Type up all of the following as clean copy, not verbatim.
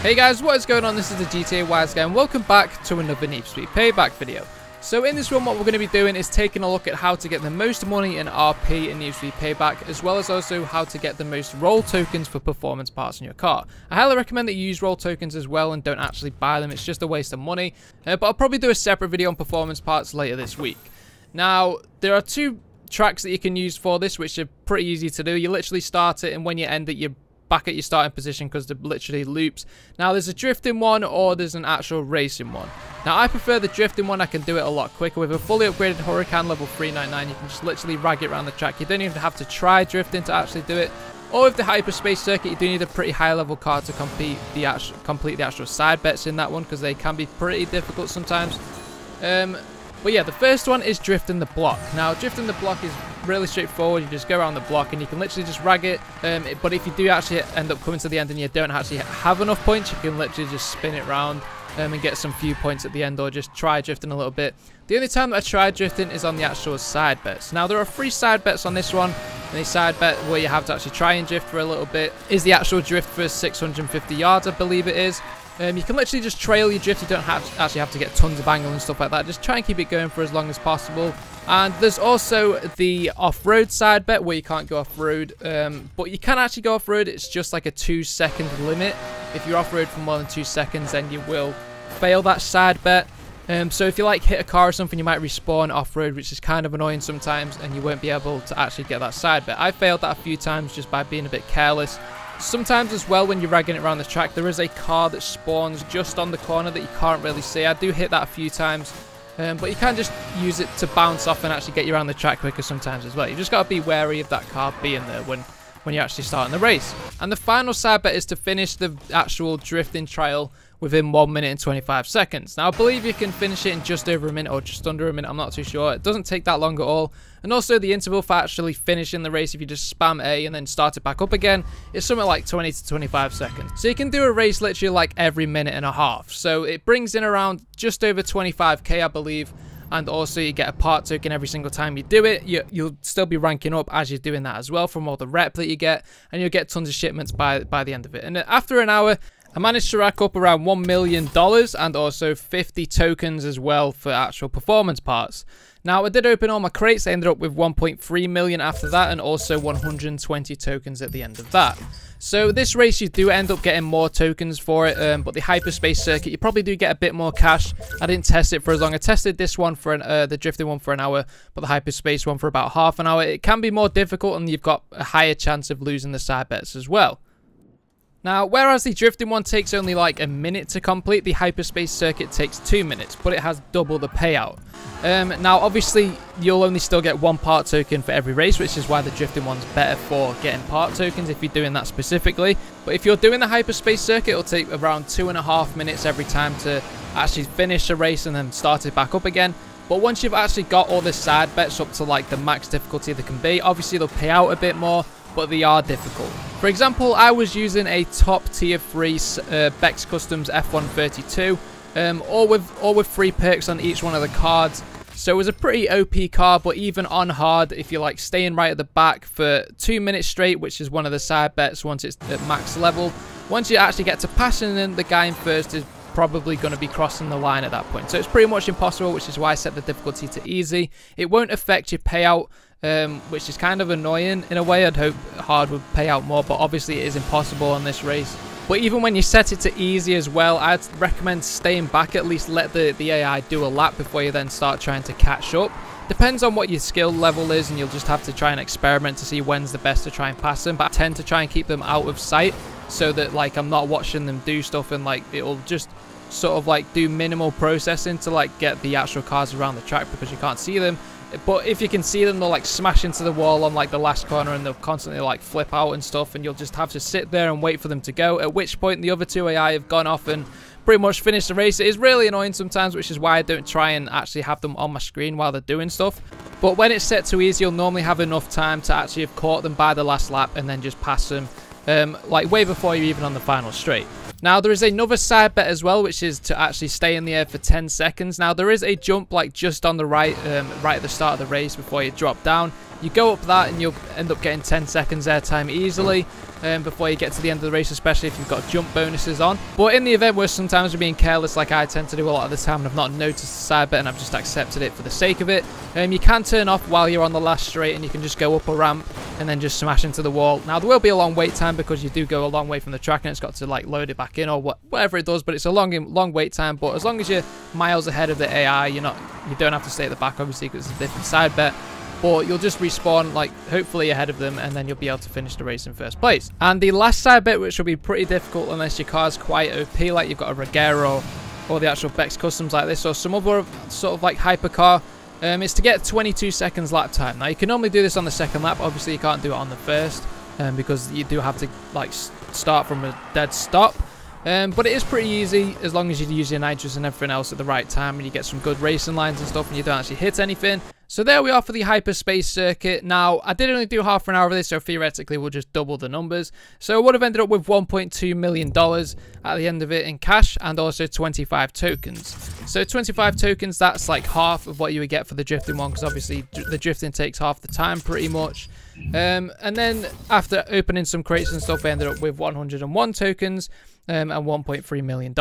Hey guys, what is going on? This is the GTA Wise guy and welcome back to another Need for Speed Payback video. So in this one what we're going to be doing is taking a look at how to get the most money in RP in Need for Speed Payback, as well as also how to get the most roll tokens for performance parts in your car. I highly recommend that you use roll tokens as well and don't actually buy them, it's just a waste of money. But I'll probably do a separate video on performance parts later this week. Now, there are two tracks that you can use for this which are pretty easy to do. You literally start it and when you end it you're back at your starting position because they're literally loops. Now there's a drifting one or there's an actual racing one. Now I prefer the drifting one. I can do it a lot quicker with a fully upgraded Hurricane level 399. You can just literally rag it around the track. You don't even have to try drifting to actually do it. Or with the hyperspace circuit you do need a pretty high level car to complete the actual side bets in that one, because they can be pretty difficult sometimes. But yeah, the first one is drifting the block. Now, drifting the block is really straightforward. You just go around the block and you can literally just rag it. But if you do actually end up coming to the end and you don't actually have enough points, you can literally just spin it around and get some few points at the end, or just try drifting a little bit. The only time that I tried drifting is on the actual side bets. Now, there are 3 side bets on this one. And the side bet where you have to actually try and drift for a little bit is the actual drift for 650 yards, I believe it is. You can literally just trail your drift. You don't actually have to get tons of angle and stuff like that. Just try and keep it going for as long as possible. And there's also the off-road side bet where you can't go off-road, but you can actually go off-road. It's just like a 2-second limit. If you're off-road for more than 2 seconds, then you will fail that side bet. So if you like hit a car or something, you might respawn off-road, which is kind of annoying sometimes, and you won't be able to actually get that side bet. I failed that a few times just by being a bit careless. Sometimes as well, when you're ragging it around the track, there is a car that spawns just on the corner that you can't really see. I do hit that a few times, but you can just use it to bounce off and actually get you around the track quicker sometimes as well. You just got to be wary of that car being there when you're actually starting the race. And the final side bet is to finish the actual drifting trial within 1 minute and 25 seconds. Now, I believe you can finish it in just over a minute or just under a minute. I'm not too sure. It doesn't take that long at all. And also, the interval for actually finishing the race, if you just spam A and then start it back up again, is something like 20 to 25 seconds. So you can do a race literally like every minute and a half. So it brings in around just over 25k, I believe. And also you get a part token every single time you do it. You'll still be ranking up as you're doing that as well from all the rep that you get. And you'll get tons of shipments by the end of it. And after an hour, I managed to rack up around $1 million and also 50 tokens as well for actual performance parts. Now, I did open all my crates. I ended up with 1.3 million after that, and also 120 tokens at the end of that. So this race, you do end up getting more tokens for it, but the hyperspace circuit, you probably do get a bit more cash. I didn't test it for as long. I tested this one for the drifting one for an hour, but the hyperspace one for about half an hour. It can be more difficult, and you've got a higher chance of losing the side bets as well. Now, whereas the drifting one takes only like a minute to complete, the hyperspace circuit takes 2 minutes, but it has double the payout. Now, obviously, you'll only still get 1 part token for every race, which is why the drifting one's better for getting part tokens if you're doing that specifically. But if you're doing the hyperspace circuit, it'll take around 2.5 minutes every time to actually finish a race and then start it back up again. But once you've actually got all the side bets up to like the max difficulty they can be, obviously they'll pay out a bit more, but they are difficult. For example, I was using a top tier 3 Bex Customs F132, all with free perks on each one of the cards. So it was a pretty OP car, but even on hard, if you're like staying right at the back for 2 minutes straight, which is one of the side bets once it's at max level, once you actually get to passing, then the guy in first is probably going to be crossing the line at that point. So it's pretty much impossible, which is why I set the difficulty to easy. It won't affect your payout, which is kind of annoying in a way. I'd hope hard would pay out more, but obviously it is impossible on this race. But even when you set it to easy as well, I'd recommend staying back, at least let the AI do a lap before you then start trying to catch up. Depends on what your skill level is, and you'll just have to try and experiment to see when's the best to try and pass them. But I tend to try and keep them out of sight so that like I'm not watching them do stuff, and like it'll just sort of like do minimal processing to like get the actual cars around the track because you can't see them. But if you can see them, they'll like smash into the wall on like the last corner, and they'll constantly like flip out and stuff, and you'll just have to sit there and wait for them to go, at which point the other 2 AI have gone off and pretty much finished the race. It is really annoying sometimes, which is why I don't try and actually have them on my screen while they're doing stuff. But when it's set to easy, you'll normally have enough time to actually have caught them by the last lap and then just pass them like way before you're even on the final straight. Now, there is another side bet as well, which is to actually stay in the air for 10 seconds. Now, there is a jump like just on the right, right at the start of the race before you drop down. You go up that and you'll end up getting 10 seconds airtime easily before you get to the end of the race, especially if you've got jump bonuses on. But in the event where sometimes you're being careless, like I tend to do a lot of the time, and I've not noticed the side bet and I've just accepted it for the sake of it, you can turn off while you're on the last straight, and you can just go up a ramp and then just smash into the wall. Now there will be a long wait time because you do go a long way from the track and it's got to like load it back in or whatever it does, but it's a long wait time. But as long as you're miles ahead of the AI, you don't have to stay at the back, obviously, because it's a different side bet. But you'll just respawn, like, hopefully ahead of them, and then you'll be able to finish the race in first place. And the last side bet, which will be pretty difficult unless your car's quite OP, like you've got a Regera or the actual Bex Customs like this, or some other sort of like hypercar, is to get 22 seconds lap time. Now, you can normally do this on the second lap. Obviously, you can't do it on the first, because you do have to, like, start from a dead stop. But it is pretty easy as long as you use your nitrous and everything else at the right time and you get some good racing lines and stuff and you don't actually hit anything. So there we are for the hyperspace circuit. Now, I did only do half an hour of this, so theoretically we'll just double the numbers. So I would have ended up with $1.2 million at the end of it in cash, and also 25 tokens. So 25 tokens, that's like half of what you would get for the drifting one, because obviously the drifting takes half the time pretty much. And then after opening some crates and stuff, I ended up with 101 tokens. And $1.3 million.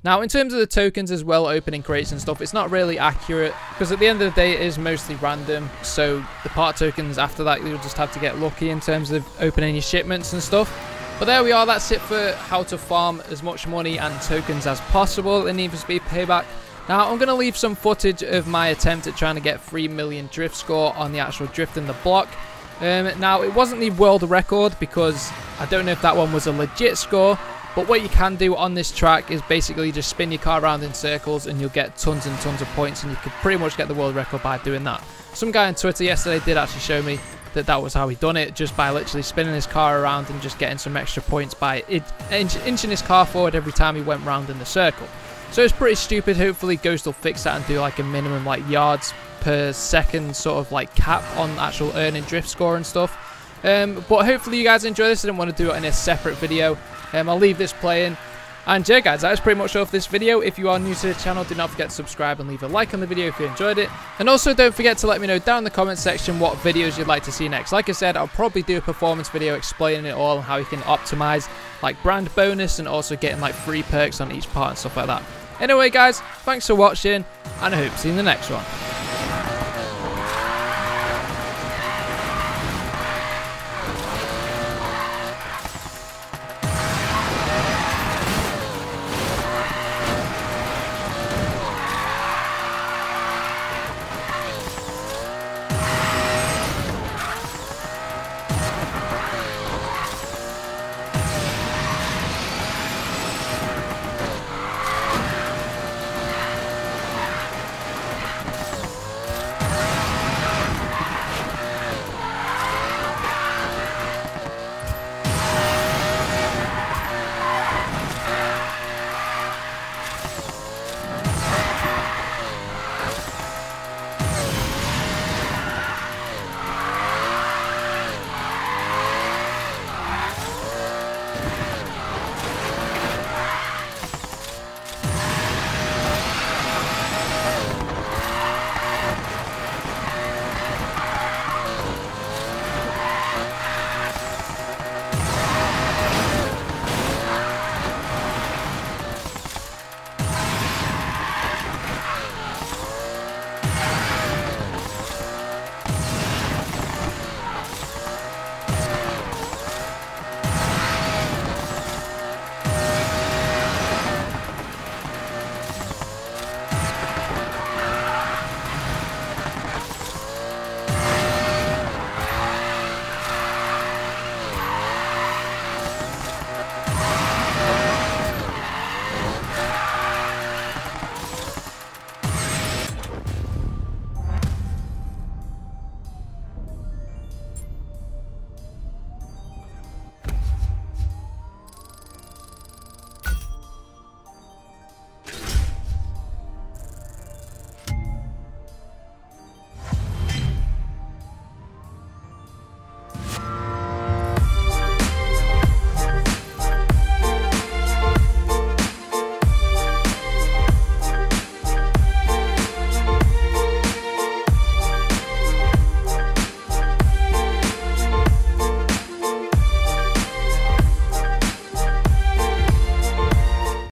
Now, in terms of the tokens as well, opening crates and stuff, it's not really accurate because at the end of the day it is mostly random. So the part tokens after that, you'll just have to get lucky in terms of opening your shipments and stuff. But there we are, that's it for how to farm as much money and tokens as possible in Need for Speed Payback. Now, I'm going to leave some footage of my attempt at trying to get 3 million drift score on the actual drift in the block. Now, it wasn't the world record because I don't know if that one was a legit score. But what you can do on this track is basically just spin your car around in circles and you'll get tons and tons of points, and you could pretty much get the world record by doing that. Some guy on Twitter yesterday did actually show me that that was how he done it, just by literally spinning his car around and just getting some extra points by inching his car forward every time he went round in the circle. So it's pretty stupid. Hopefully Ghost will fix that and do like a minimum like yards per second sort of like cap on actual earning drift score and stuff. But hopefully you guys enjoy this. I didn't want to do it in a separate video. I'll leave this playing. And yeah, guys, that is pretty much all for this video. If you are new to the channel, do not forget to subscribe and leave a like on the video if you enjoyed it. And also don't forget to let me know down in the comments section what videos you'd like to see next. Like I said, I'll probably do a performance video explaining it all and how you can optimize like brand bonus and also getting like free perks on each part and stuff like that. Anyway, guys, thanks for watching, and I hope to see you in the next one.